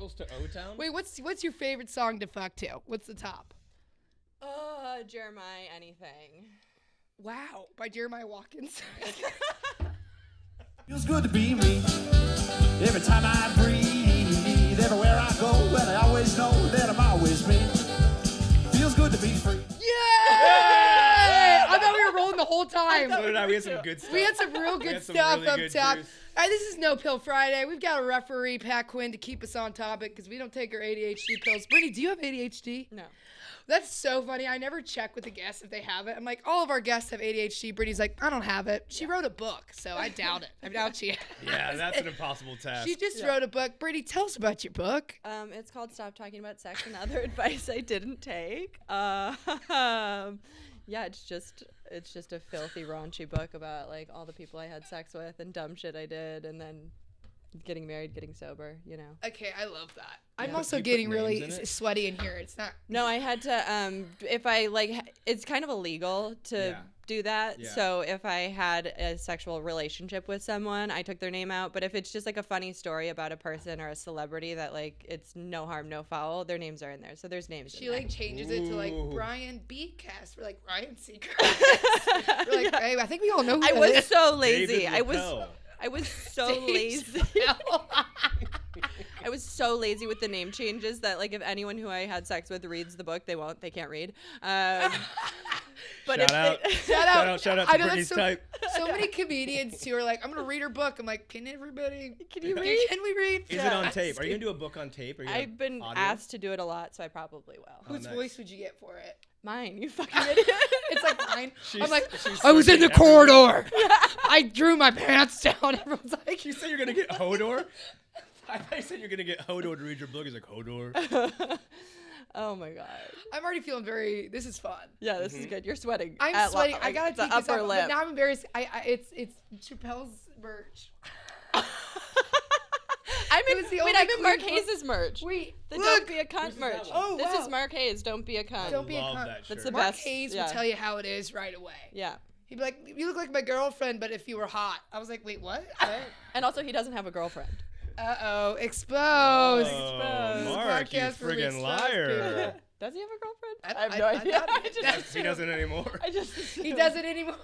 Circles to O-Town? Wait, what's your favorite song to fuck to? What's the top? Jeremiah Anything. Wow, by Jeremiah Watkins. Feels good to be me. Every time I breathe, everywhere I go, and I always know that I'm always me. Feels good to be free. Yeah! I thought we were rolling the whole time. So did I. We had some good stuff. We had some real good stuff up top. All right, this is No Pill Friday. We've got a referee, Pat Quinn, to keep us on topic because we don't take our ADHD pills. Brittany, do you have ADHD? No. That's so funny. I never check with the guests if they have it. I'm like, all of our guests have ADHD. Brittany's like, I don't have it. She wrote a book, so I doubt it. I doubt she has. Yeah, that's an impossible task. She just wrote a book. Brittany, tell us about your book. It's called Stop Talking About Sex and Other Advice I Didn't Take. Yeah, it's just a filthy, raunchy book about like all the people I had sex with and dumb shit I did, and then getting married, getting sober, you know. Okay, I love that. I'm also getting really sweaty in here. It's not. No, I had to. If I it's kind of illegal to do that. Yeah. So if I had a sexual relationship with someone, I took their name out. But if it's just like a funny story about a person or a celebrity that like it's no harm, no foul, their names are in there. So there's names. She like changes it to like Brian B. Cast or like Ryan Seacrest. We're like, hey, I think we all know who I that was is. So lazy. David I was so lazy. I was so lazy with the name changes that like if anyone who I had sex with reads the book, they can't read. But shout out to Brittany's type. So many comedians who are like, I'm gonna read her book. I'm like, can everybody? Can you read? Can we read? Is it on tape? Are you gonna do a book on tape? I've been asked to do it a lot, so I probably will. Whose voice would you get for it? Mine, you fucking idiot. It's like mine. I'm like, I was in the corridor. I drew my pants down. Everyone's like, you said you're gonna get Hodor? I thought you said you're gonna get Hodor to read your book. He's like, Hodor. Oh my god. I'm already feeling this is fun. Yeah, this is good. You're sweating. I'm sweating. I gotta take this upper off. lip. But now I'm embarrassed. It's Chappelle's merch. I'm in Mark Hayes' merch. Wait, the Don't Be a Cunt merch. Oh, this is Mark Hayes. Don't be a cunt. Don't be a cunt. That's the Mark best. Hayes will tell you how it is right away. Yeah. He'd be like, you look like my girlfriend, but if you were hot. I was like, wait, what? And also, he doesn't have a girlfriend. Uh-oh, exposed. Mark, you friggin' liar. Does he have a girlfriend? I have no idea. He doesn't anymore. He doesn't anymore.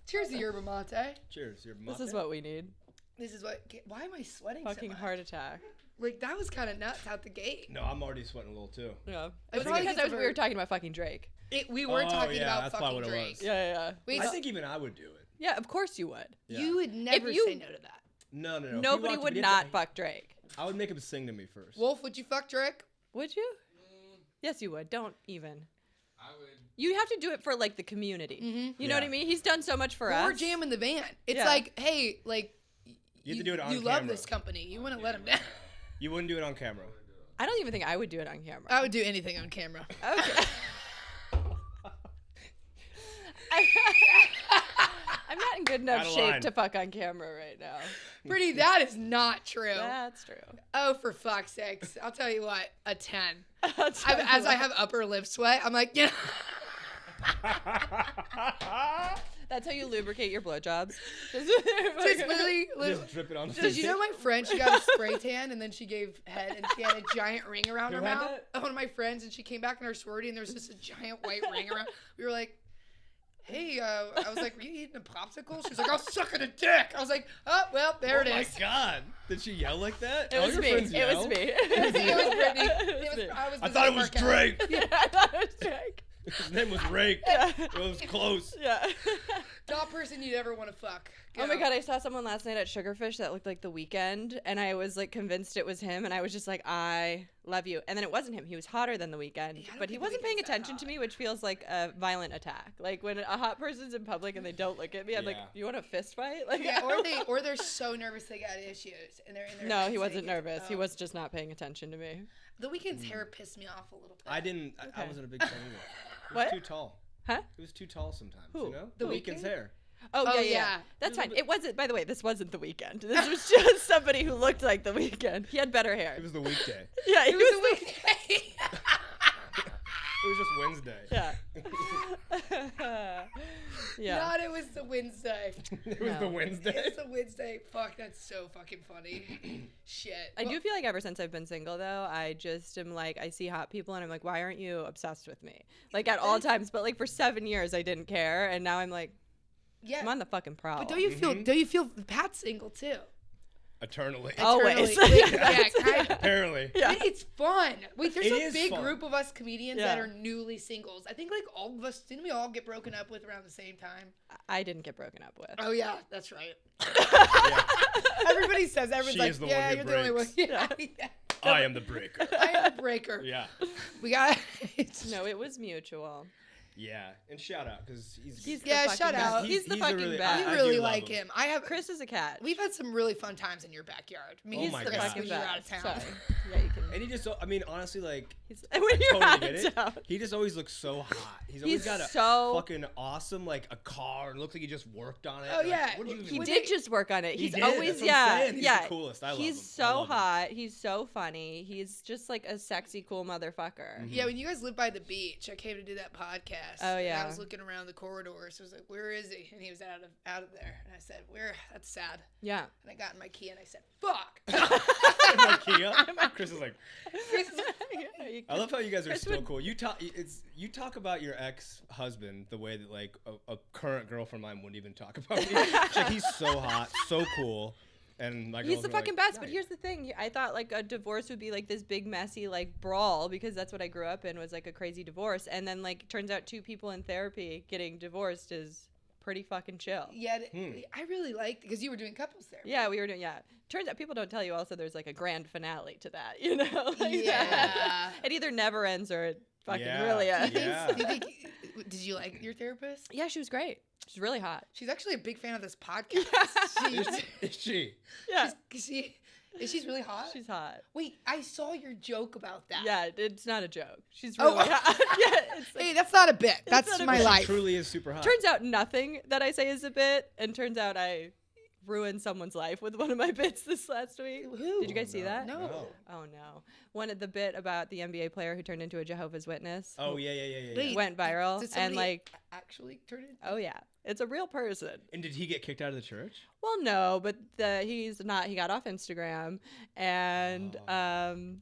Cheers to Yerba Mate. Cheers, Yerba Mate. This is what we need. Why am I sweating Fucking so much? heart attack. Like, that was kind of nuts out the gate. No, I'm already sweating a little too. Yeah. It was because we were talking about fucking Drake. We were talking about that's fucking what Drake. It was. Yeah. I think even I would do it. Yeah, of course you would. Yeah. You would never say no to that. No. Nobody would not fuck Drake. I would make him sing to me first. Wolf, would you fuck Drake? Would you? Yes, you would. Don't even. I would. You have to do it for like the community. Mm-hmm. You know what I mean? He's done so much for us. Or jam in the van. It's like, hey, like, you have to do it on camera. You love this company. You wouldn't let him down. You wouldn't do it on camera. I don't even think I would do it on camera. I would do anything on camera. Okay. I'm not in good enough shape to fuck on camera right now. Brittany, that is not true. That's true. Oh, for fuck's sakes. I'll tell you what, a 10. As I have upper lip sweat, I'm like, yeah. That's how you lubricate your blowjobs. Just literally. Just drip it on the Did you know my friend, she got a spray tan and then she gave head and she had a giant ring around her mouth? One of my friends, and she came back in her sorority and there was just a giant white ring around. We were like, hey, I was like, were you eating a popsicle? She was like, I was sucking a dick. I was like, oh, well, there it is. Oh my God. Did she yell like that? It was me. It was me. It was Brittany. I thought it was Drake. Yeah, I thought it was Drake. His name was Rake. Yeah. It was close. Yeah. Top person you'd ever want to fuck. Go. Oh my God, I saw someone last night at Sugarfish that looked like The Weeknd, and I was like convinced it was him, and I was just like, I love you. And then it wasn't him. He was hotter than The Weeknd, but he wasn't paying attention to me, which feels like a violent attack. Like when a hot person's in public and they don't look at me, I'm like, you want a fist fight? Like, yeah, or they're so nervous they got issues, and they're in there. No, he wasn't nervous. He was just not paying attention to me. The Weeknd's hair pissed me off a little bit. I wasn't a big fan of it. It was too tall. Huh? It was too tall sometimes. Who? You know? The Weeknd's hair. Oh, yeah. That's fine. It wasn't, by the way, this wasn't The Weeknd. This was just somebody who looked like The Weeknd. He had better hair. It was the weekday. Yeah, it was the weekday. It was just Wednesday. Yeah. Yeah. Not it was the Wednesday. It was the Wednesday. It's the Wednesday. Fuck, that's so fucking funny. Shit. I do feel like ever since I've been single, though, I just am like, I see hot people and I'm like, why aren't you obsessed with me? Like at all times. But like for 7 years, I didn't care. And now I'm like, Yeah. I'm on the fucking prowl. But don't you feel Pat's single too? Eternally. Always. Yeah, kind of. Apparently. Yeah. It's fun. Wait, there's It a is big fun. group of us comedians Yeah. that are newly singles. I think like all of us, didn't we all get broken up with around the same time? I didn't get broken up with. Oh yeah, that's right. Yeah. Everybody says, everyone's She like, is the yeah, one who you're the only one. breaks. Yeah, yeah. I am the breaker. I am the breaker. Yeah. We got No, it was mutual. Yeah. And shout out because He's Yeah, the fucking shout best. out. He's the He's a fucking really- best. we I really do love like him. him. I have. Chris is a cat. We've had some really fun times in your backyard. I mean, Oh he's my the God. best fucking when you're out of best. town. Sorry. Yeah, you can. And he just, I mean, honestly, like, When I you're totally out get of it. town. He just always looks so hot. He's always He's got a so- fucking awesome, like, a car. And looks like he just worked on it. Oh, Like, yeah. what do you He even did just work on it. He He's did? always, That's what I'm yeah, saying. He's the yeah. coolest. I love He's him. I so love him. hot. He's so funny. He's just like a sexy, cool motherfucker. Mm-hmm. Yeah, when you guys lived by the beach, I came to do that podcast. Oh, And yeah. I was looking around the corridor, so I was like, "Where is he?" And he was out of there. And I said, "Where? That's sad." Yeah. And I got in my key and I said, "Fuck." IKEA. Chris is like, I love how you guys are Chris still would- cool. You talk about your ex-husband the way that like a current girlfriend of mine wouldn't even talk about me. She's like, he's so hot, so cool, and like He's the fucking best. But "Nice." here's the thing. I thought like a divorce would be like this big messy like brawl because that's what I grew up in was like a crazy divorce. And then like turns out two people in therapy getting divorced is pretty fucking chill. Yeah, I really liked because you were doing couples therapy. Yeah, we were doing. Yeah, turns out people don't tell you. Also, there's like a grand finale to that. You know. Like Yeah. that. It either never ends or it fucking Yeah. really ends. Yeah. Do you think, did you like your therapist? Yeah, she was great. She's really hot. She's actually a big fan of this podcast. Is she? Yeah, She's really hot. she's hot. Wait, I saw your joke about that. Yeah, it's not a joke. She's Oh. really hot. Yeah, it's like, Hey, that's not a bit. That's not a my bit. life. She truly is super hot. turns out nothing that I say is a bit, and turns out I ruined someone's life with one of my bits this last week. Who? Did you guys see that? No. Oh no! One of the bit about the NBA player who turned into a Jehovah's Witness. Oh yeah. Wait. Went viral Did and somebody like, actually turn it? oh yeah, it's a real person. And did he get kicked out of the church? Well, no, but he's not. He got off Instagram, and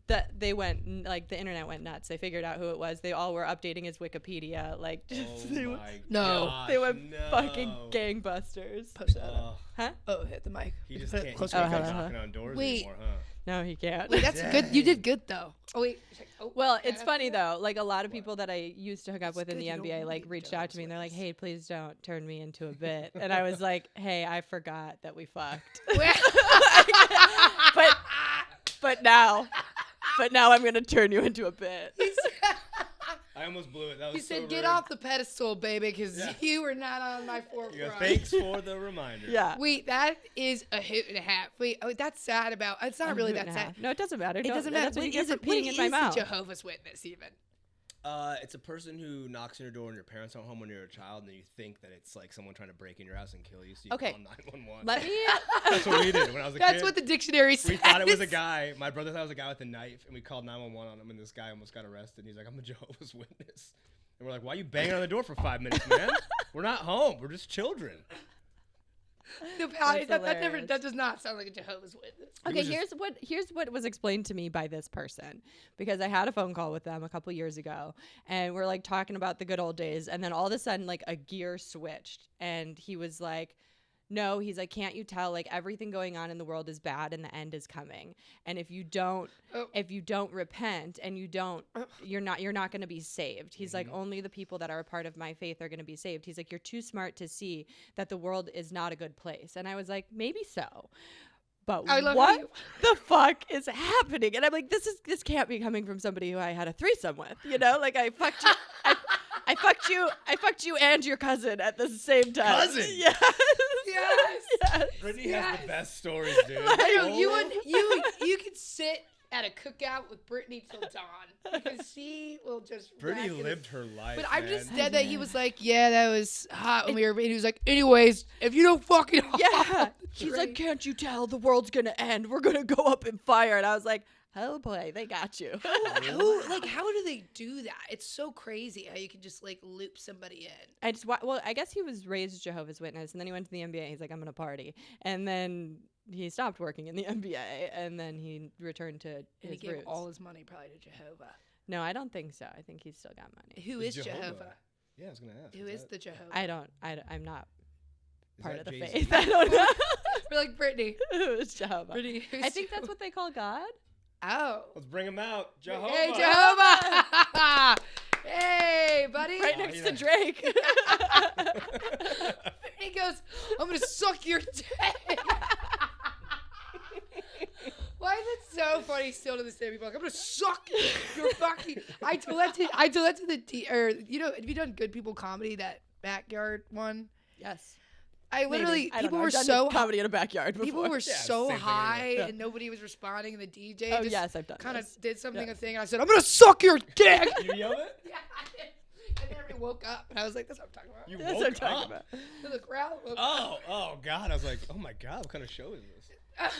that they went like the internet went nuts. They figured out who it was. They all were updating his Wikipedia. Like, just, Oh they, my No. gosh, they went no. fucking gangbusters. Push that up. Huh? Oh, hit the mic. He just Put it can't. closer He to can't the go mic. knocking on doors Wait. anymore, huh? No, he can't. Wait, that's good. You did good though. Oh wait. Oh, Well, can I it's have funny that? though. Like a lot of people that I used to hook up with in good the you don't NBA, wanna like be reached out to me and they're like, Jehovah's "Hey, please don't turn me into a bit." And I was like, "Hey, I forgot that we fucked." but now I'm gonna turn you into a bit. I almost blew it. That was He said, so "Get rude. off the pedestal, baby, because Yeah. you were not on my You go, forefront." thanks for the reminder. Yeah. Wait, that is a hoot and a half. Wait, oh, that's sad about. It's not really that sad. No, it doesn't matter. It doesn't matter. That's what What you get is for it? What peeing in my is mouth. a Jehovah's Witness even? It's a person who knocks on your door and your parents aren't home when you're a child, and then you think that it's like someone trying to break in your house and kill you, so you Okay. call 911. Let me. That's what we did when I was a kid. That's what the dictionary says. We thought it was a guy. My brother thought it was a guy with a knife, and we called 911 on him, and this guy almost got arrested. And he's like, "I'm a Jehovah's Witness." And we're like, "Why are you banging on the door for 5 minutes, man? We're not home. We're just children." No, That's that does not sound like a Jehovah's Witness. Okay, was just- here's what was explained to me by this person, because I had a phone call with them a couple years ago, and we're like talking about the good old days, and then all of a sudden like a gear switched, and he was like, "No," he's like, "Can't you tell like everything going on in the world is bad and the end is coming, and if you don't repent and you're not going to be saved." He's like, "Only the people that are a part of my faith are going to be saved." He's like, "You're too smart to see that the world is not a good place." And I was like, maybe so. But I love what you. the fuck is happening? And I'm like, this can't be coming from somebody who I had a threesome with, you know? Like I fucked you, I fucked you and your cousin at the same time. Cousin? Yes. Yes. Yes. Brittany has the best stories, dude. You could sit at a cookout with Brittany till dawn because she will just. Brittany rack it. lived her life. But I'm man. just dead that he was like, "Yeah, that was hot when we were." And he was like, "Anyways, if you don't fucking." Yeah. She's like, "Can't you tell the world's gonna end? We're gonna go up in fire." And I was like, Oh boy, they got you. How do they do that? It's so crazy how you can just like loop somebody in. I guess he was raised Jehovah's Witness, and then he went to the NBA. He's like, I'm gonna party, and then he stopped working in the NBA, and then he returned to And his he gave roots. all his money probably to Jehovah. No, I don't think so. I think he's still got money. Who is Jehovah? Yeah, I was gonna ask. Who is the Jehovah? I'm not part of the Jay-Z? faith. I don't know. We're like Brittany. Who is Jehovah? Brittany. I think that's what they call God. Oh. Let's bring him out, Jehovah. Hey, Jehovah. Hey, buddy. Right next to Drake. He goes, I'm going to suck your dick. Why is it so funny still to this day? People are like, I'm going to suck your fucking... I told that to the... have you done Good People Comedy, that backyard one? Yes. I literally... I don't People know. were I've done so... comedy in a backyard before. People were so same thing high anyway. and nobody was responding, and the DJ Oh, just yes, I've done kind of this. did something, Yes. a thing, and I said, I'm going to suck your dick. You yell it? Yeah, I did. And then everybody woke up, and I was like, that's what I'm talking about. You That's woke what I'm talking up. about. So the crowd woke up. Oh God! I was like, oh my God, what kind of show is this?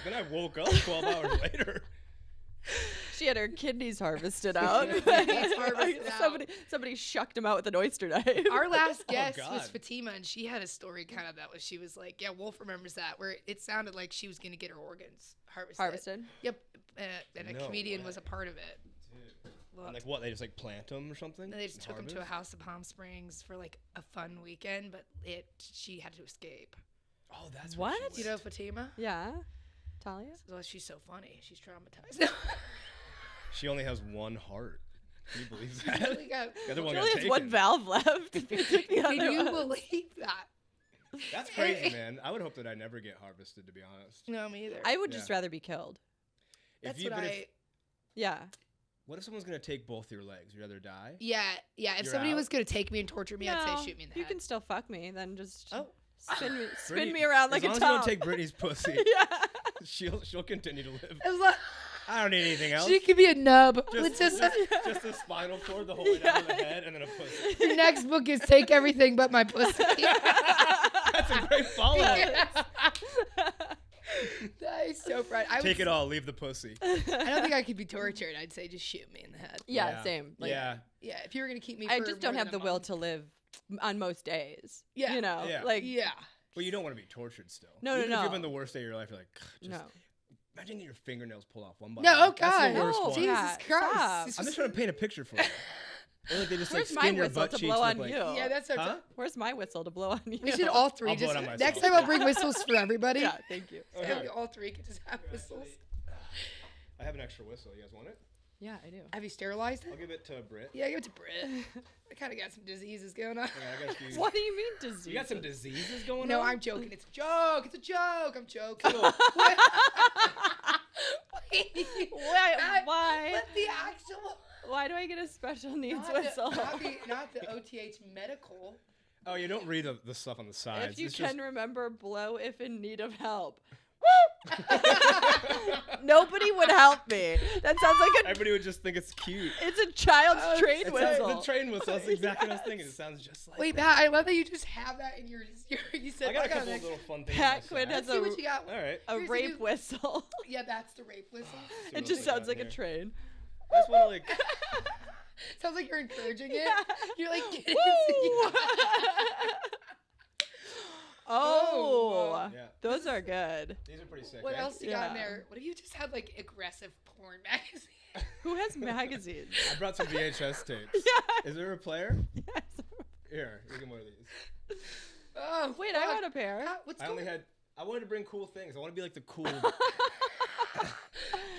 Then I woke up 12 hours later. She had her kidneys harvested out. harvested out. Somebody shucked him out with an oyster knife. Our last guest was God. Fatima, and she had a story kind of that was, she was like, yeah, Wolf remembers that, where it sounded like she was going to get her organs harvested. Yep. And a No comedian way. was a part of it. And like what? They just like plant them or something? And they just and took him to a harvest? house in Palm Springs for like a fun weekend, but she had to escape. Oh, that's What? What she You know went. Fatima? Yeah. Talia? Well, she's so funny. She's traumatized. She only has one heart. Can you believe She that? really got- The other one She got only has taken. one valve left. Can you believe that? That's crazy, man. I would hope that I never get harvested, to be honest. No, me either. I would just Yeah. rather be killed. That's you, what but I... Yeah. What if someone's gonna take both your legs? You'd rather die? Yeah. If You're somebody out? was going to take me and torture me, I'd No, say shoot me in the you head. can still fuck me, then just Oh. spin Brittany- me around like as a long top. as you don't take Brittany's pussy, Yeah. she'll continue to live. It was like, I don't need anything else. she could be a nub. Just, Let's just a spinal cord the whole way down to the head, and then a pussy. Your next book is Take Everything But My Pussy. That's a great follow-up. That is so bright. Take it all, leave the pussy. I don't think I could be tortured. I'd say just shoot me in the head. Yeah, same. Like, yeah. Yeah, if you were gonna keep me, I for just don't more have than the a will month. to live on most days. Yeah. You know, Yeah. like Yeah. But you don't want to be tortured still. No, Even no, if no. you're having the worst day of your life, you're like, just no. imagine getting your fingernails pulled off one by No, one. oh God. That's the worst No, one. Jesus Yeah, Christ. stop. This I'm was- just trying to paint a picture for you. Or like they just Where's like my skin your whistle butt to cheeks blow look on like, you? Yeah, that's our. Huh? Where's my whistle to blow on you? We should all three I'll blow just. it on myself. Next time I'll bring whistles for everybody. Yeah, thank you. Okay. And we all three can just have whistles. I have an extra whistle. You guys want it? Yeah, I do. Have you sterilized I'll it? give it to Britt. Yeah, give it to Britt. I kind of got some diseases going on. Yeah, I got a few. What do you mean disease? You got some diseases going on? No, I'm joking. It's a joke. It's a joke. I'm joking. Cool. Wait. Why? What the actual? Why do I get a special needs Not the, whistle? not the OTH medical. Oh, you don't read the stuff on the sides. If you It's can just, remember, blow if in need of help. Nobody would help me. That sounds like everybody would just think it's cute. it's a child's Oh, train It's whistle. like the train whistle. That's exactly what I was thinking. It sounds just like. Wait, Pat, I love that you just have that in your. You said I got a couple an of extra- little fun things. Pat on the Quinn side. has Let's see what you got. All right. a Here's a rape new- whistle. Yeah, that's the rape whistle. See It what just else we sounds got like a here. train. I just want to like. Sounds like you're encouraging it. You're like, get Woo! it. Oh, Yeah. those are good. These are pretty sick. What eh? else you got in Yeah. there? What if you just had like aggressive porn magazine? Who has magazines? I brought some VHS tapes. Yeah. Is there a player? Yes. Here, you get one of these. Oh, Wait, I fuck. want a pair. What's I only going had. I wanted to bring cool things. I want to be like the cool.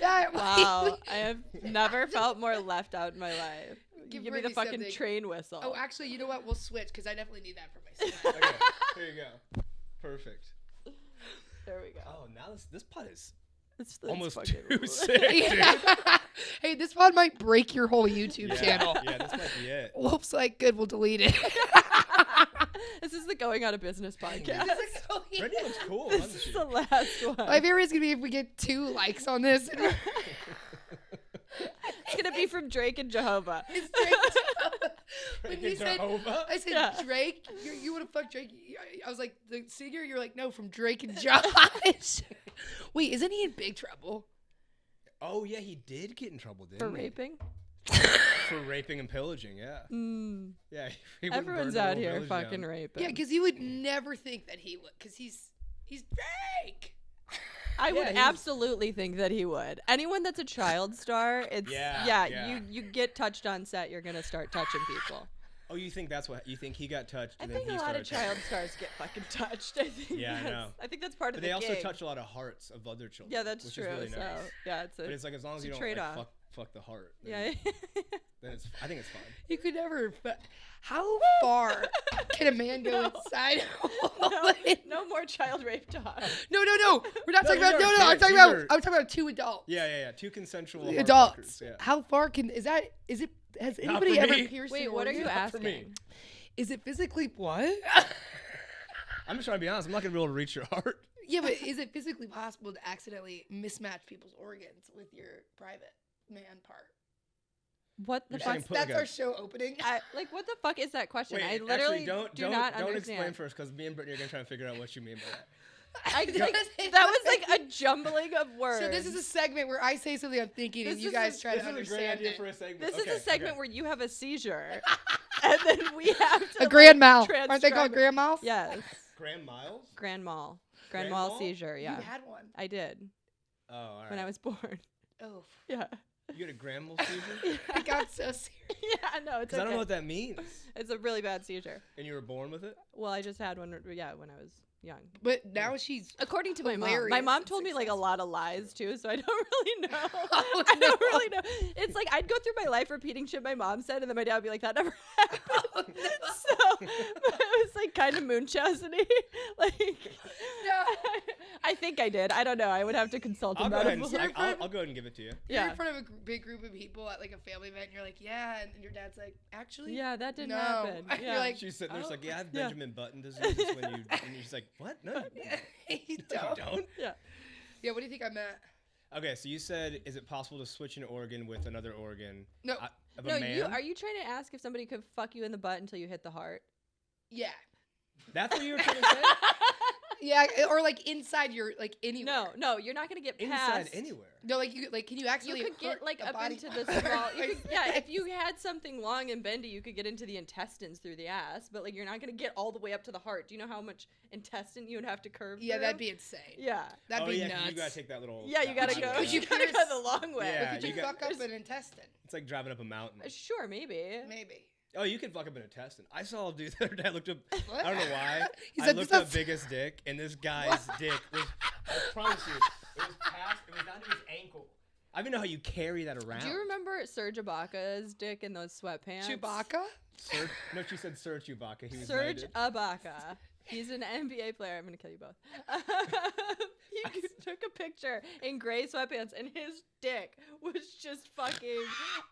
That- Wow, I have never felt more left out in my life. Give Give me the Brittany fucking something. train whistle. Oh, actually, you know what? We'll switch because I definitely need that for myself. Okay, here you go. Perfect. There we go. Oh, now this pot is It's almost fucking too sick, dude. Yeah. Hey, this one might break your whole YouTube Yeah, channel. yeah, this might be it. Whoops, like, good, we'll delete it. This is the going out of business podcast. Brittany looks cool, This doesn't is she? the last one. My favorite is going to be if we get 2 likes on this. It's gonna be from Drake and Jehovah. It's Drake. When Drake you and said, Jehovah? I said, Yeah. Drake, you want to fuck Drake? I was like, the singer? You're like, no, from Drake and Josh. Wait, isn't he in big trouble? Oh yeah, he did get in trouble, didn't For he? raping. For raping and pillaging, yeah. Yeah. He wouldn't Everyone's burn the out whole here village fucking down. raping. Yeah, because you would never think that he would, because he's Drake. I would he's- absolutely think that he would. Anyone that's a child star, it's Yeah. you get touched on set, you're gonna start touching people. Oh, you think that's what you think he got touched? I And think then a he lot of started child stars get fucking touched. I think. Yeah, I know. I think that's part But of they the also gig. touch a lot of hearts of other children. Yeah, that's which true. Is really So nice. yeah, But it's like as long as it's you a don't like, trade-off. fuck the heart. yeah. Then I think it's fine. You could never. But how far can a man go inside? no more child rape talk. No. We're not talking these about. are No. I'm kids. talking These about. are- I'm talking about 2 adults. Yeah. Two consensual heart Adults. fuckers, Yeah. How far can is that? Is it? Has Not anybody for ever me. pierced? Wait, an what are organ? you Not for me. asking? Is it physically what? I'm just trying to be honest. I'm not gonna be able to reach your heart. Yeah, but is it physically possible to accidentally mismatch people's organs with your private man part? What the You're fuck? saying put That's like a- our show opening. Like, what the fuck is that question? Wait, I literally actually, don't not explain understand. first, because me and Brittany are gonna try and figure out what you mean by that. That was like a jumbling of words. So this is a segment where I say something I'm thinking, and This you is guys a- try to This is a great understand idea it. for a segment. This Okay, is a segment okay. where you have a seizure, and then we have to A grand mal. transcribe Aren't they called it. grand mals? Yes, Grand Miles. grand mal Grand mal? seizure. Yeah, You had one. I did Oh, all right. when I was born. Oh, Yeah, You had a grand mal seizure? it got so serious. yeah, no, it's Because I don't know okay. what that means. It's a really bad seizure. And you were born with it? Well, I just had one. Yeah, when I was young. But now she's. According to my mom. Hilarious My mom and told me like a successful. lot of lies too, so I don't really know. Oh, I don't no. really know. It's like I'd go through my life repeating shit my mom said, and then my dad would be like, "That never happened." Oh, no. So it was like kind of moon chastity. Like, No. I think I did. I don't know. I would have to consult I'll him go, about ahead it. and, before- I'll go ahead and give it to you. You're Yeah. in front of a big group of people at like a family event, and you're like, yeah, and your dad's like, actually, Yeah, that didn't No. happen. You're Yeah. like, She's sitting there, she's like, yeah, I have Yeah. Benjamin Button disease. It's when you, and she's like, what? No, you you don't. don't. Yeah. Yeah, what do you think I meant? Okay, so you said, is it possible to switch an organ with another organ No. of No, a man? you are you trying to ask if somebody could fuck you in the butt until you hit the heart? Yeah. That's what you were trying to say? Yeah, or like inside your like anywhere. No, you're not gonna get Inside past. anywhere. No, like you like can you actually You could get hurt like a up body into the part? small. You could, yeah, if you had something long and bendy, you could get into the intestines through the ass. But like, you're not gonna get all the way up to the heart. Do you know how much intestine you would have to curve? Yeah, through? that'd be insane. Yeah. That'd Oh, be yeah, 'cause nuts. you gotta take that little. Yeah, you gotta that go. highway Could you You out. gotta go pierce- the long way. Yeah, Could you, you got- fuck up an intestine? It's like driving up a mountain. Sure, maybe. Maybe. Oh, you can fuck up an intestine. I saw a dude the other day. I looked up. What? I don't know why. He's I like, looked "This up is-" biggest dick, and this guy's dick was. I promise you, it was past. It was down to his ankle. I don't even know how you carry that around. Do you remember Serge Ibaka's dick in those sweatpants? Chewbacca? Serge, no, she said Sir Chewbacca. He was Serge knighted. Ibaka. He's an NBA player. I'm gonna kill you both. He took a picture in gray sweatpants, and his dick was just fucking.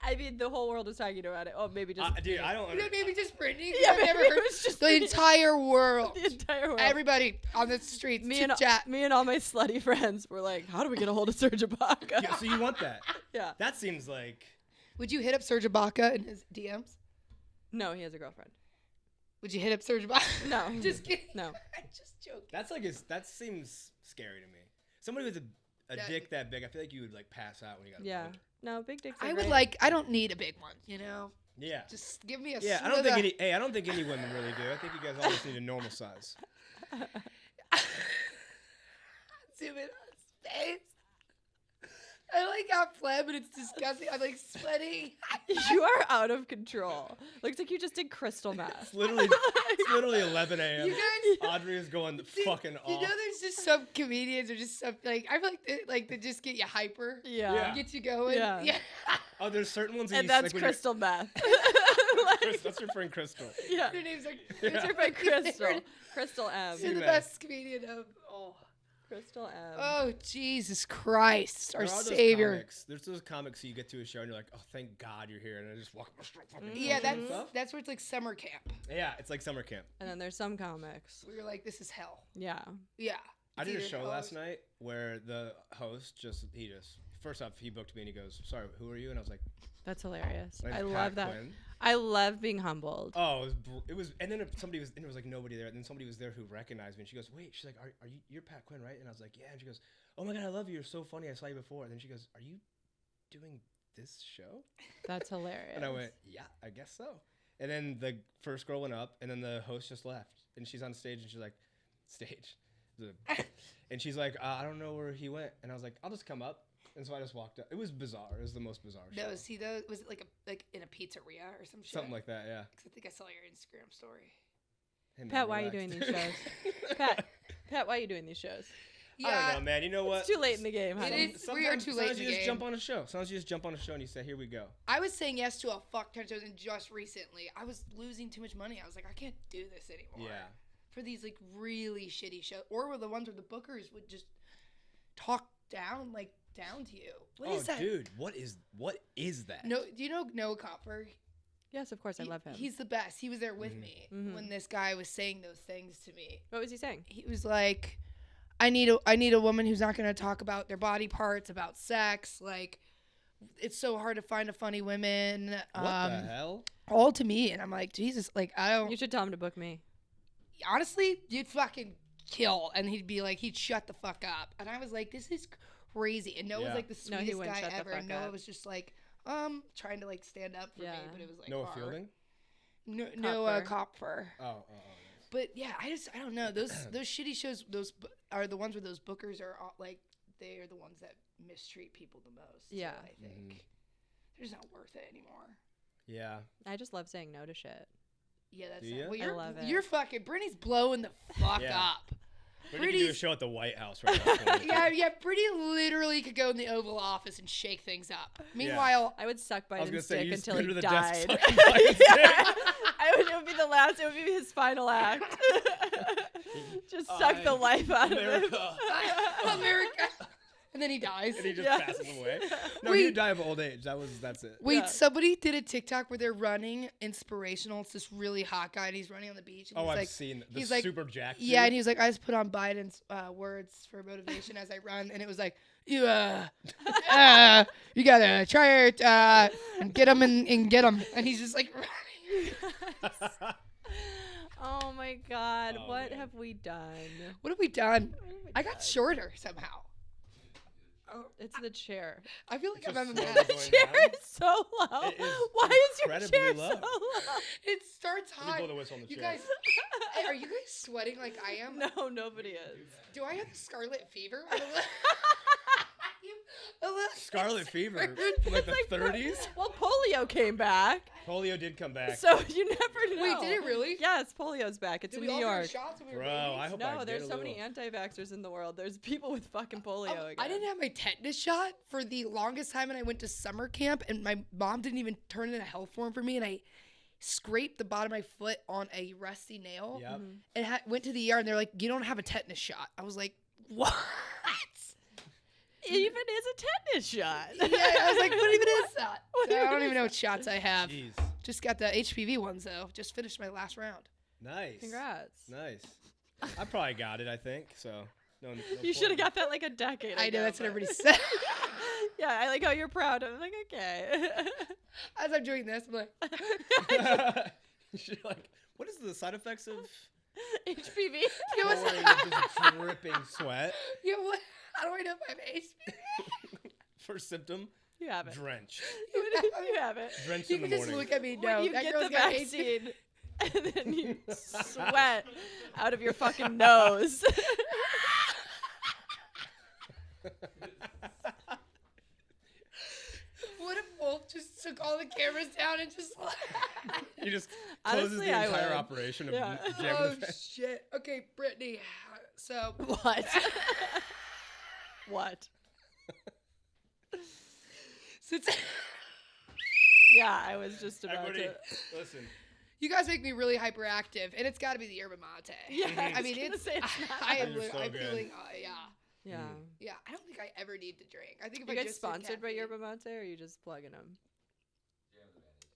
I mean, the whole world was talking about it. Oh, maybe just Dude, I don't. You know, maybe just Brittany. Yeah, I've never maybe heard it was just the entire world. the entire world. Everybody on the streets. me chit and chat. me and all my slutty friends were like, "How do we get a hold of Serge Ibaka?" Yeah, so you want that? Yeah. That seems like. Would you hit up Serge Ibaka in his DMs? No, he has a girlfriend. Would you hit up Serge Ibaka? No. Just kidding. No. Just joking. That's like that seems scary to me. Somebody with a That- dick that big, I feel like you would like pass out when you got. Yeah. A boner. No, big dicks. Are I would great. like. I don't need a big one. You know. Yeah. Just give me a. Yeah, I don't think slither. any. Hey, I don't think any women really do. I think you guys all just need a normal size. Zoom in on his face. I like how phlegm, but it's disgusting. I'm like sweating. You are out of control. Looks like you just did crystal It's meth. literally 11 a.m. You guys. Audrey is going See, fucking You off. know, there's just some comedians or just some like I feel like they just get you hyper, Yeah. Yeah. get you going. Yeah. Oh, there's certain ones that And you that's like when you're- crystal meth. Chris, that's your friend Crystal. Yeah. Her name's like It's your friend Crystal. Crystal M. You're the C-Mac. best comedian of. Oh. Crystal M. Oh Jesus Christ, our There are those Savior. comics. There's those comics you get to a show and you're like, oh, thank God you're here, and I just walk. Yeah, Stuff. that's where it's like summer camp. Yeah, it's like summer camp. And then there's some comics. We were like, this is hell. Yeah. Yeah. I It's did a either show hell last or- night where the host first off he booked me and he goes, sorry, who are you? And I was like, That's hilarious. "My I name's love Pat that. Quinn." I love being humbled. Oh, it was, and then somebody was, and there was like nobody there, and then somebody was there who recognized me, and she goes, wait, she's like, are you, you're Pat Quinn, right? And I was like, yeah, and she goes, oh my God, I love you, you're so funny, I saw you before, and then she goes, are you doing this show? That's hilarious. And I went, yeah, I guess so. And then the first girl went up, and then the host just left. And she's on stage, and she's like, and she's like, I don't know where he went. And I was like, I'll just come up. And so I just walked up. It was bizarre. It was the most bizarre show. No, see, was it like in a pizzeria or some shit? Something like that, yeah. 'Cause I think I saw your Instagram story. Hey, man, Pat, why are you relax. doing these shows? Pat, why are you doing these shows? I don't know, man. You know what? It's too late in the game, honey. It is. We are too late in Sometimes the you just game. jump on a show. Sometimes you just jump on a show and you say, here we go. I was saying yes to a fuck ton of shows, and just recently, I was losing too much money. I was like, I can't do this anymore. Yeah. For these like really shitty shows, or were the ones where the bookers would just talk down to you. What is that? Dude, what is that? No, do you know Noah Copper? Yes, of course, I love him. He's the best. He was there with me when this guy was saying those things to me. What was he saying? He was like, I need a woman who's not going to talk about their body parts, about sex. Like, it's so hard to find a funny women. What the hell? All to me. And I'm like, Jesus, like, I don't. You should tell him to book me. Honestly, you'd fucking kill. And he'd be like, he'd shut the fuck up. And I was like, this is crazy. And Noah was like the No, he sweetest wouldn't guy shut the ever. fuck And Noah up. was just like, trying to like stand up for me, but it was like Noah hard. Fielding? Noah Copper. Oh. But yeah, I don't know. Those shitty shows, are the ones where those bookers are all, like, they are the ones that mistreat people the most. Yeah. So I think they're just not worth it anymore. Yeah. I just love saying no to shit. Yeah, that's Do ya? well, I love it. You're fucking Brittany's blowing the fuck Yeah. up. But you could do a Brady's- show at the White House right now. Yeah, Brittany literally could go in the Oval Office and shake things up. Meanwhile, I would suck I was Biden's gonna say, dick you until spin he to the died. desk sucking Biden's dick. It would be the last. It would be his final act. Just suck the life out of him. America. America. And then he dies. And he just Yes. passes away. No, Wait. he did die of old age. That's it. Wait, Yeah. somebody did a TikTok where they're running inspirational. It's this really hot guy, and he's running on the beach. And Oh, he's I've like, seen the he's like- super jacked. yeah, and dude. he was like, I just put on Biden's words for motivation as I run, and it was like, you gotta try it and get him and get him, and he's just like running. Oh my God! Oh, what man. have we done? What have we done? What have we I got done? shorter somehow. It's the chair. I feel like It's I'm just on slowly the going Chair down. is so low. It is Why is your incredibly chair low. so low? It starts Let me high. blow the whistle on the You chair. guys, are you guys sweating like I am? No, nobody is. Do I have scarlet fever? Scarlet fever from like the 30s. Well, polio came back, Polio did come back. so you never know. Wait, did it really? Yes, polio's back. It's Did in we New all York. get shots when we were Bro, babies? I hope I No, did there's a so many little. anti-vaxxers in the world. There's people with fucking polio again. I didn't have my tetanus shot for the longest time, and I went to summer camp, and my mom didn't even turn in a health form for me, and I scraped the bottom of my foot on a rusty nail, Yep. and went to the ER, and they're like, you don't have a tetanus shot. I was like, what? It even is a tetanus shot. Yeah, I was like, what even is that? What So I even don't is even know what shots I have. Jeez. Just got the HPV ones, though. Just finished my last round. Nice. Congrats. Nice. I probably got it, I think. So. No You should have got that like a decade ago. I know, that's what but- everybody said. Yeah, I like how you're proud. I'm like, okay. As I'm doing this, I'm like, You're like, what is the side effects of HPV. you know, pouring just dripping sweat? you know what? How do I know if I have HPV? First symptom, You have it. drench. You have it. Drenched You in the can just morning. look at me. When No, you that get girl's the got vaccine, and then you sweat out of your fucking nose. What if Wolf just took all the cameras down and just He just closes Honestly, the I entire would. operation of Yeah. jamming Oh, the fan. shit. Okay, Brittany. So, What? What? since Yeah, I was just about Everybody, to. listen. you guys make me really hyperactive, and it's got to be the Yerba Mate. Yeah, I mean, gonna it's. say it's not. I am. Those are so I'm good. feeling. Yeah. Yeah. Yeah. I don't think I ever need to drink. I think if You I guys just did sponsored by caffeine- Yerba Mate, or are you just plugging them?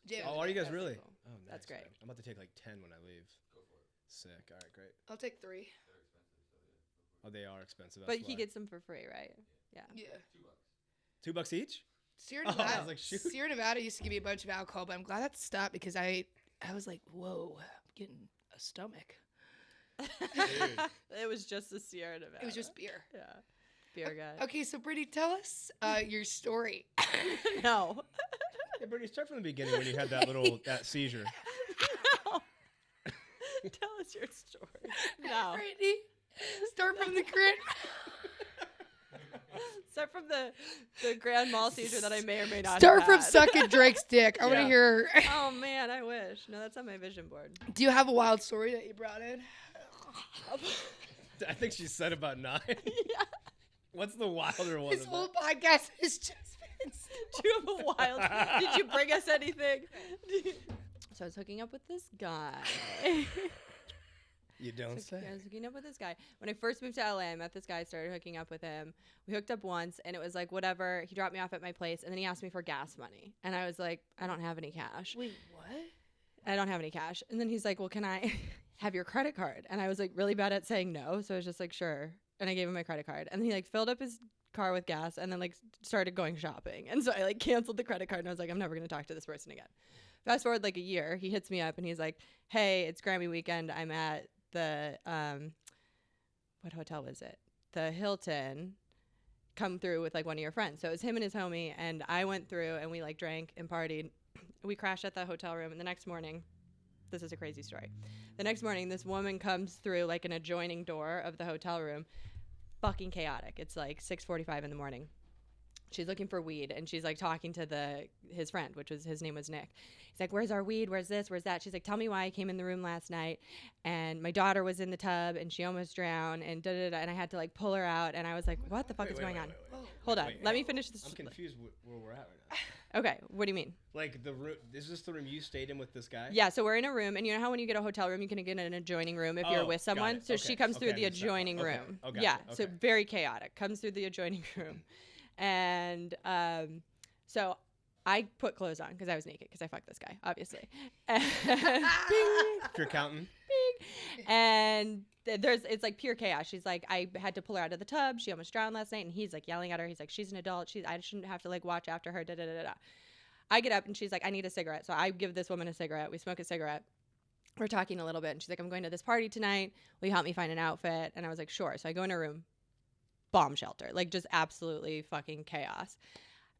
Jam Oh, it. are you guys That's really? cool. Oh, nice, That's great. man. I'm about to take like 10 when I leave. Go for it. Sick. All right, great. I'll take 3. Oh, they are expensive. But that's he why. gets them for free, right? Yeah. Yeah. $2 each? Sierra Oh, I was Nevada. like, shoot. Sierra Nevada used to give me a bunch of alcohol, but I'm glad that stopped because I was like, whoa, I'm getting a stomach. It was just the Sierra Nevada. It was just beer. Yeah. beer guy. Okay, so Brittany, tell us your story. No. Hey, Brittany, start from the beginning when you had that seizure. No. Tell us your story. No. Brittany, start from the grid. Start from the grand mal seizure that I may or may not Start have from had. sucking Drake's dick. I want to Yeah. hear. Oh man, I wish. No, that's on my vision board. Do you have a wild story that you brought in? I think she said about 9. Yeah. What's the wilder one? This of whole that? podcast has just been. Do you have a wild? Did you bring us anything? So I was hooking up with this guy. You don't say. I was hooking up with this guy. When I first moved to LA, I met this guy, started hooking up with him. We hooked up once, and it was like, whatever. He dropped me off at my place, and then he asked me for gas money. And I was like, I don't have any cash. Wait, what? I don't have any cash. And then he's like, well, can I have your credit card? And I was like really bad at saying no. So I was just like, sure. And I gave him my credit card. And then he like filled up his car with gas and then like started going shopping. And so I like canceled the credit card and I was like, I'm never going to talk to this person again. Fast forward like a year, he hits me up and he's like, hey, it's Grammy weekend. I'm at the, what hotel was it? The Hilton. Come through with like one of your friends. So it was him and his homie. And I went through and we like drank and partied. We crashed at the hotel room. And the next morning, this is a crazy story. The next morning, this woman comes through like an adjoining door of the hotel room. Fucking chaotic. It's like 6:45 in the morning. She's looking for weed and she's like talking to his friend, which was his name was Nick. He's like, where's our weed? Where's this? Where's that? She's like, tell me why I came in the room last night and my daughter was in the tub and she almost drowned and da-da-da, and I had to like pull her out and I was like, what the fuck is going on? Hold on. Let me finish this. I'm confused where we're at right now. Okay, what do you mean? Like the room, is this the room you stayed in with this guy? Yeah, so we're in a room, and you know how when you get a hotel room, you can get an adjoining room if you're with got someone? it. So Okay, she comes through okay, the I missed that adjoining part. Okay. room. Oh, gotcha. Yeah, so Okay. very chaotic. Comes through the adjoining room. And so I put clothes on because I was naked because I fucked this guy, obviously. If you're counting. And it's like pure chaos. She's like, I had to pull her out of the tub. She almost drowned last night. And he's like yelling at her. He's like, she's an adult. I shouldn't have to like watch after her. Da da da da. I get up and she's like, I need a cigarette. So I give this woman a cigarette. We smoke a cigarette. We're talking a little bit. And she's like, I'm going to this party tonight. Will you help me find an outfit? And I was like, sure. So I go in her room. Bomb shelter. Like just absolutely fucking chaos.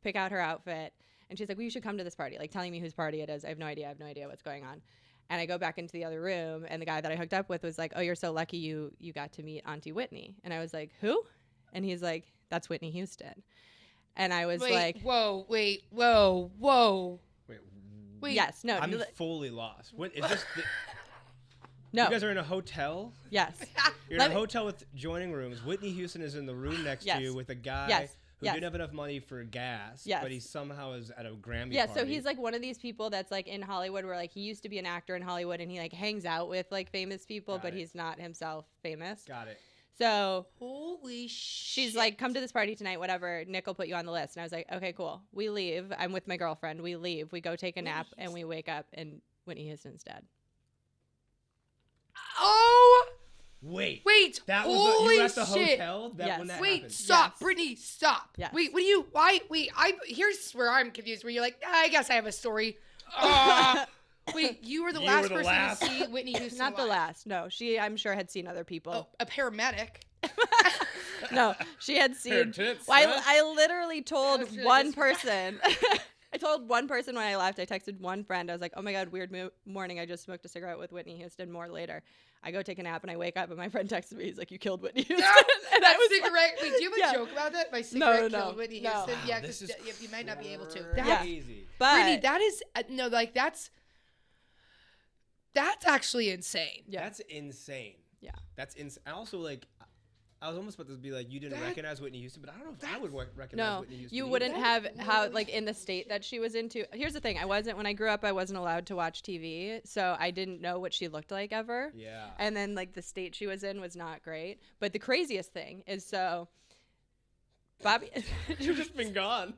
Pick out her outfit. And she's like, well, you should come to this party. Like telling me whose party it is. I have no idea. I have no idea what's going on. And I go back into the other room. And the guy that I hooked up with was like, oh, you're so lucky you got to meet Auntie Whitney. And I was like, who? And he's like, that's Whitney Houston. And I was like, whoa. Wait, yes, no. I'm fully lost. What is this? No. You guys are in a hotel? Yes. You're in a hotel with joining rooms. Whitney Houston is in the room next to you with a guy who didn't have enough money for gas, but he somehow is at a Grammy party. So he's like one of these people that's like in Hollywood where like he used to be an actor in Hollywood and he like hangs out with like famous people, but he's not himself famous. Got it. So holy shit. She's like, come to this party tonight, whatever. Nick will put you on the list. And I was like, okay, cool. We leave. I'm with my girlfriend. We leave. We go take a nap and we wake up and Whitney Houston's dead. Oh! Wait. That was you were at the shit. hotel? When that Wait, happened? stop. Yes. Brittany, stop. Yes. Wait, here's where I'm confused, where you're like, I guess I have a story. Wait, you were the last person to see Whitney Houston Not the alive. last. No, she, I'm sure, had seen other people. Oh, a paramedic. No, she had seen. tits, Well, huh? I literally told was really one person. I told one person when I left. I texted one friend. I was like, "Oh my god, weird morning. I just smoked a cigarette with Whitney Houston." More later, I go take a nap and I wake up and my friend texted me. He's like, "You killed Whitney Houston." And I was cigarette. like, Wait, do you have a joke about that? My cigarette killed Whitney no. Houston. Yeah, This because is you might not be able to. Crazy. But Brittany, that is no, like that's actually insane. yeah. That's insane. Yeah. That's insane. Also, like, I was almost about to be like, you didn't recognize Whitney Houston, but I don't know if I would recognize No, Whitney Houston. you either. wouldn't have how like in the state that she was into. Here's the thing: when I grew up, I wasn't allowed to watch TV, so I didn't know what she looked like ever. Yeah. And then like the state she was in was not great. But the craziest thing is so Bobby. You've just been gone.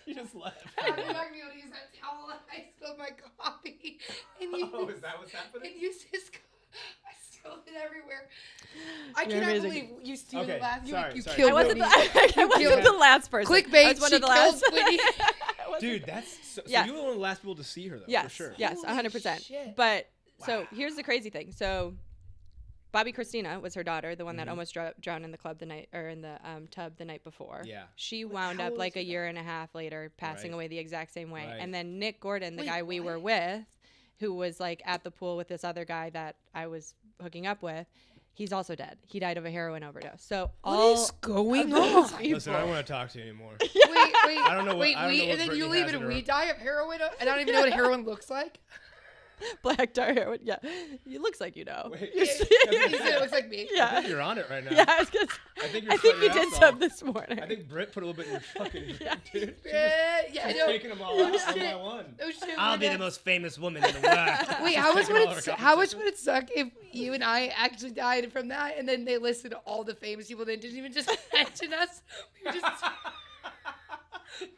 You just left. I'm not gonna be able to use that towel. I spilled my coffee. And you, Is that what's happening? and use his I spilled it everywhere. I You're cannot amazing. believe you steal Okay, the last. sorry. You I killed wasn't Whitney. I wasn't killed- the last person. Clickbait, I was one she of the last. killed Whitney. I wasn't- Dude, that's so Yeah. you were one of the last people to see her though. Yes. For sure. Yes. Holy 100%. shit. But so here's the crazy thing. So Bobby Christina was her daughter, the one that almost drowned in the tub the night before. Yeah. She wound how up old like is a her year and a half later, passing Right. away the exact same way. Right. And then Nick Gordon, the Wait, guy we were with, who was like at the pool with this other guy that I was hooking up with, he's also dead. He died of a heroin overdose. So What is going on? Listen, I don't want to talk to you anymore. Wait. I don't know what- Wait, I don't know what and then you Brittany leave has and in we her- die of heroin. I don't even know what heroin looks like. Black tar heroin. Yeah. It looks like you know. Wait. He said it looks like me. I Yeah. think you're on it right now. Yeah, I was gonna say, I think you're I think sweating you your did ass some off. this morning. I think Britt put a little bit in your fucking drink, Yeah. dude. Yeah, I She's know. taking them all out one shit. by one. Oh shit. I'll be the most famous woman in the world. Wait, She's how much taking would all her how much competition. would it suck if you and I actually died from that, and then they listed all the famous people that didn't even just mention us?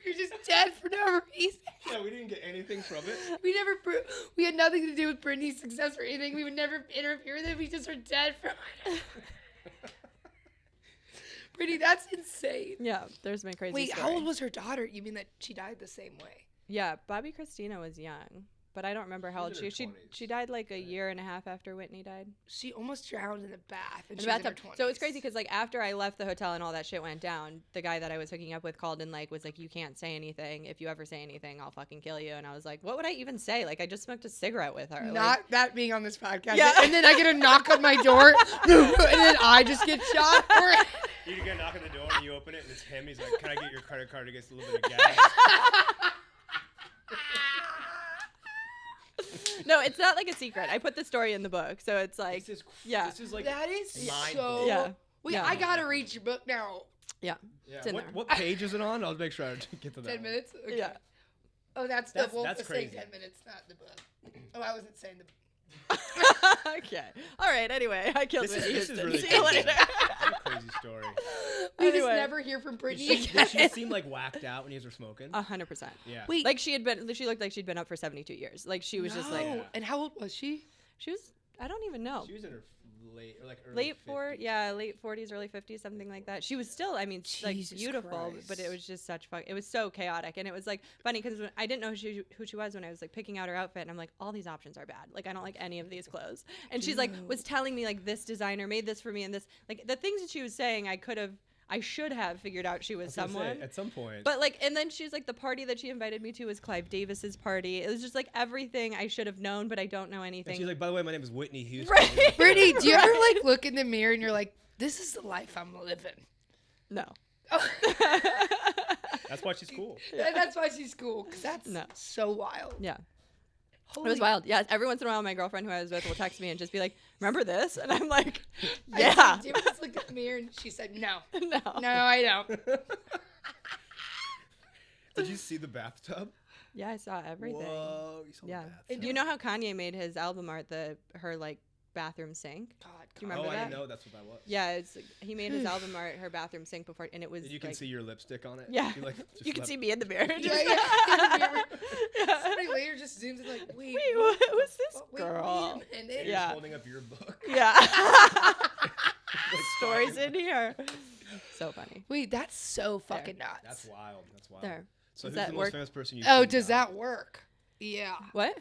We were just dead for no reason. Yeah, we didn't get anything from it. We had nothing to do with Brittany's success or anything. We would never interfere with it. We just were dead from it. Brittany, that's insane. Yeah, there's my crazy Wait, story. how old was her daughter? You mean that she died the same way? Yeah, Bobby Christina was young, but I don't remember how old She was she in her 20s, she died like a year and a half after Whitney died. She almost drowned in the bath. And In she the was in her bathtub. 20s. So it's crazy because like after I left the hotel and all that shit went down, the guy that I was hooking up with called and like was like, "You can't say anything. If you ever say anything, I'll fucking kill you." And I was like, "What would I even say? Like I just smoked a cigarette with her." Not that being on this podcast. Yeah. And then I get a knock on my door, and then I just get shot. You get a knock on the door and you open it and it's him. He's like, "Can I get your credit card to get a little bit of gas?" No, it's not like a secret. I put the story in the book, so it's like This is yeah. This is like That is mind so. blowing. Yeah. Wait, Yeah. I gotta read your book now. yeah. Yeah. It's in there. What page is it on? I'll make sure I get to that. 10 one. minutes? Okay. Yeah. Oh, that's That's- the wolf. that's Saying crazy. 10 minutes, not the book. Oh, I wasn't saying the book. Okay. All right. Anyway, I killed This is, Whitney this is Houston. really See you crazy. later. What a crazy story. We just Anyway. never hear from Did Brittany she, again. did she seem like whacked out when you guys were smoking? 100%. Yeah. Wait, Like she looked like she'd been up for 72 years. Like she was just like, no. And how old was she? she was, I don't even know. She was in her early Late 50s. late 40s, early 50s, something like that. She was still, I mean, like Jesus beautiful, but it Christ. was just such it was so chaotic, and it was like funny because I didn't know who she was when I was like picking out her outfit, and I'm like, all these options are bad. Like I don't like any of these clothes, and she's like was telling me like this designer made this for me, and this like the things that she was saying, I should have figured out she was I was gonna say, someone. at some point. But like, and then she's like, the party that she invited me to was Clive Davis's party. It was just like everything I should have known, but I don't know anything. and she's like, by the way, my name is Whitney Houston. Right. Brittany, do you ever like look in the mirror and you're like, this is the life I'm living? no. Oh. That's why she's cool. And that's why she's cool, because that's No. so wild. Yeah. Holy It was wild. Yeah. Every once in a while, my girlfriend who I was with will text me and just be like, "Remember this?" And I'm like, "Yeah." I said, do you ever just look in the mirror? And she said, no. No. No, I don't. Did you see the bathtub? Yeah, I saw everything. Whoa, you saw Yeah. the bathtub. You know how Kanye made his album art her like bathroom sink? God, Do you remember I that? didn't know that's what that was. Yeah, it's he made his album art her bathroom sink before, and it was And you can like, see your lipstick on it. Yeah. You, like, just you can left- see me in the mirror. Yeah. Yeah. Somebody later just zooms in like, wait, Wait, what was this wait, girl? wait a minute. You're just Yeah. holding up your book. Yeah. Like, Stories talking. in here. So funny. Wait, that's so fucking nuts. That's wild. That's wild. There. So Does who's that the most work? famous person you've Oh, seen does die? that work? Yeah. What?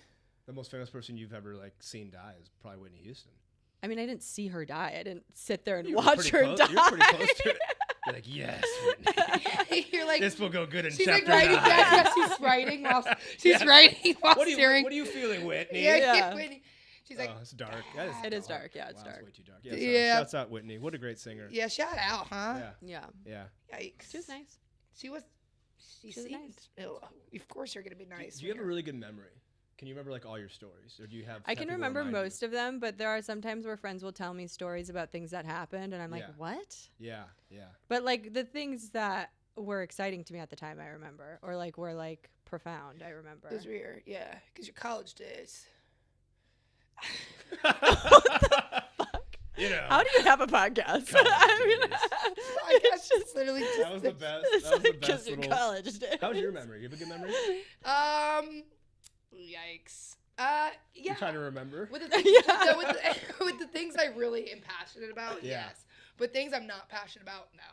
The most famous person you've ever like seen die is probably Whitney Houston. I mean, I didn't see her die. I didn't sit there and You were watch pretty her close- die. You're pretty close to it. You're like, yes, Whitney. You're like, This will go good in she's chapter like writing 9. that. Yeah, she's writing while she's Yes. writing while What staring. are you feeling, Whitney? Yeah, Yeah. Whitney. She's like, Oh, it's dark. That is It is dark. Yeah, it's wow, dark. way too dark. Yeah, Yeah. Shouts out Whitney. What a great singer. yeah, shout out, huh? Yeah. Yeah. Yeah. Yikes. She was nice. She was. She She was seemed. nice. Oh, of course, you're gonna be nice. Do you have a really good memory? Can you remember like all your stories, or do you have? I can people remember remind you? most of them, but there are some times where friends will tell me stories about things that happened, and I'm like, Yeah. what? Yeah. Yeah. But like the things that were exciting to me at the time, I remember, or like were like profound, I remember. Those were your, yeah, because your college days. You know. How do you have a podcast? College I mean, days. I guess it's literally just. That was the best. it's That was the like 'cause best your little. college days. How was your memory? You have a good memory? Yikes. I'm Yeah. trying to remember. With the, things, Yeah. with the things I really am passionate about, Yeah. yes. But things I'm not passionate about, no.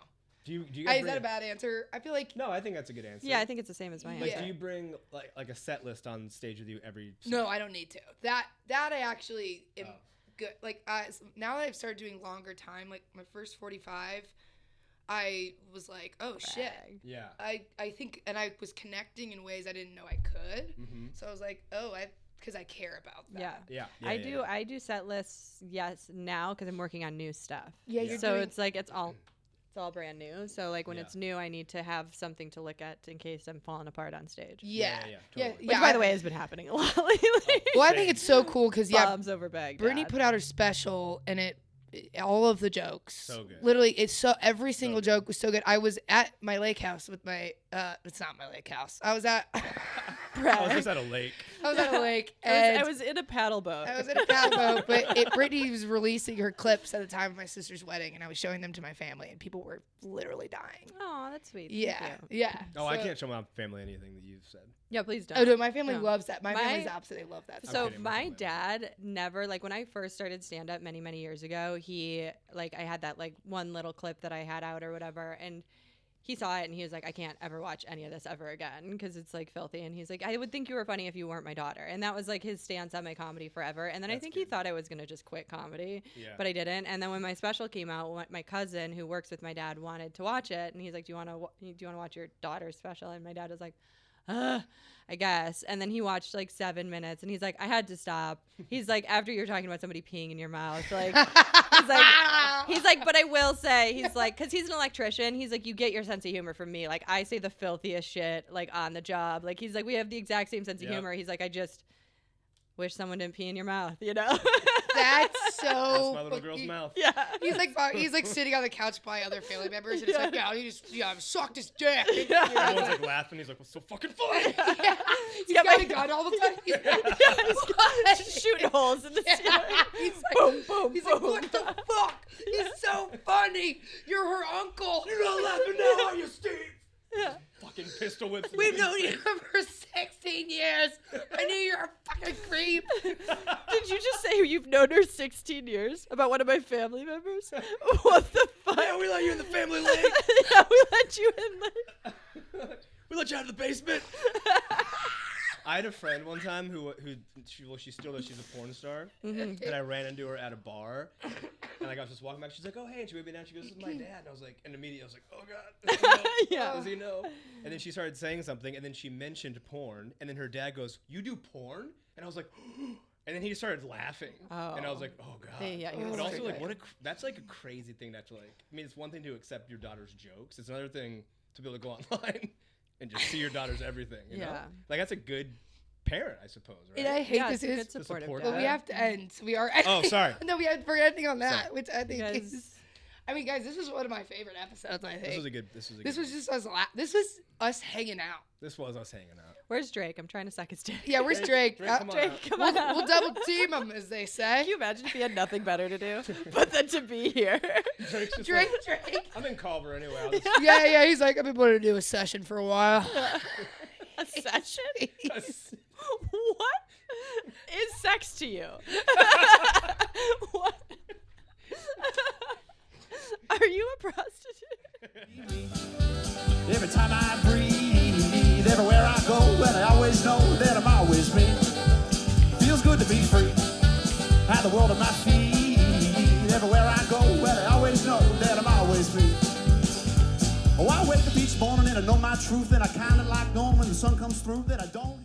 Do you guys Is bring that a bad answer? I feel like No, I think that's a good answer. Yeah, I think it's the same as mine. Like, Yeah. do you bring like a set list on stage with you every? no, I don't need to. That I actually am. Oh. good. Like now that I've started doing longer time, like my first 45, I was like, oh shit. Yeah. I think, and I was connecting in ways I didn't know I could. Mm-hmm. So I was like, because I care about that. Yeah. Yeah. I do set lists, yes, now because I'm working on new stuff. Yeah, you're so doing- it's like it's all brand new. So like when it's new, I need to have something to look at in case I'm falling apart on stage. Yeah. Totally. Which, by the way, has been happening a lot lately. Well, I think it's so cool because Bombs over Baghdad. Brittany put out her special and all of the jokes. So good. Literally, every single good. joke was so good. I was at my lake house with my, it's not my lake house. I was at, I was just at a lake. I was at a lake. I And was in a paddle boat. I was in a paddle boat, but Brittany was releasing her clips at the time of my sister's wedding, and I was showing them to my family, and people were literally dying. Oh, that's sweet. Yeah, Thank you. yeah. Oh, I can't show my family anything that you've said. Yeah, please don't. Oh, no, my family No. loves that. My family's My- opposite. They love that. So kidding, my my family. dad never, like when I first started stand up many, many years ago, he like I had that like one little clip that I had out or whatever, and he saw it and he was like, I can't ever watch any of this ever again because it's like filthy. And he's like, I would think you were funny if you weren't my daughter. And that was like his stance on my comedy forever. And then I That's think good. he thought I was gonna just quit comedy, Yeah. but I didn't. And then when my special came out, my cousin who works with my dad wanted to watch it, and he's like, do you want to watch your daughter's special? And my dad was like, I guess. And then he watched like 7 minutes and he's like, I had to stop. He's like, after you're talking about somebody peeing in your mouth, like, he's like, but I will say, he's like, cause he's an electrician. He's like, you get your sense of humor from me. Like I say the filthiest shit, like on the job. Like he's like, we have the exact same sense of humor. He's like, I just wish someone didn't pee in your mouth, you know? That's so. That's my little girl's mouth. Yeah. He's like sitting on the couch by other family members, and it's like, I've sucked his dick. Everyone's like laughing. He's like, what's so fucking funny? Yeah. He's got a gun all the time. He's shooting holes in the ceiling. He's like, Boom, boom, he's boom. like, what the fuck? He's so funny. You're her uncle. You're not laughing now, are you, Steve? Yeah. Fucking pistol whips. We've known you for 16 years. I knew you're a fucking creep. Did you just say you've known her 16 years about one of my family members? What the fuck? Yeah, we let you in the family lake. Yeah, we let you in there. We let you out of the basement. I had a friend one time who she still does. She's a porn star, and I ran into her at a bar, and I was just walking back. She's like, "Oh hey," and she waved me down. She goes, "This is my dad," and I was like, and immediately I was like, "Oh god, does he know? Yeah. Does he know?" And then she started saying something, and then she mentioned porn, and then her dad goes, "You do porn?" And I was like, and then he started laughing, and I was like, "Oh god." Yeah, he was But also very like, that's like a crazy thing not to like. I mean, it's one thing to accept your daughter's jokes. It's another thing to be able to go online and just see your daughter's everything. You know? Yeah. Like that's a good parent, I suppose, right? And I hate Yeah, this it's a good is. supportive support dad. But we have to end. So we are. Oh, sorry. No, we had for ending on that, Sorry. which I think Guys- is. I mean, guys, this was one of my favorite episodes. I think This was a good. This was a This good was just us. This was us hanging out. This was us hanging out. Where's Drake? I'm trying to suck his dick. Yeah, where's Drake? Drake, come on Drake, out. come on out. We'll double team him, as they say. Can you imagine if he had nothing better to do but than to be here? Drake's just Drake, like, Drake. I'm in Culver anyway. I'll just, Yeah. He's like, I've been wanting to do a session for a while. A session? What is sex to you? What? Are you a prostitute? Every time I breathe, everywhere I go, well, I always know that I'm always me. Feels good to be free, have the world at my feet. Everywhere I go, well, I always know that I'm always me. Oh, I wake up each morning and I know my truth, and I kinda like knowing when the sun comes through that I don't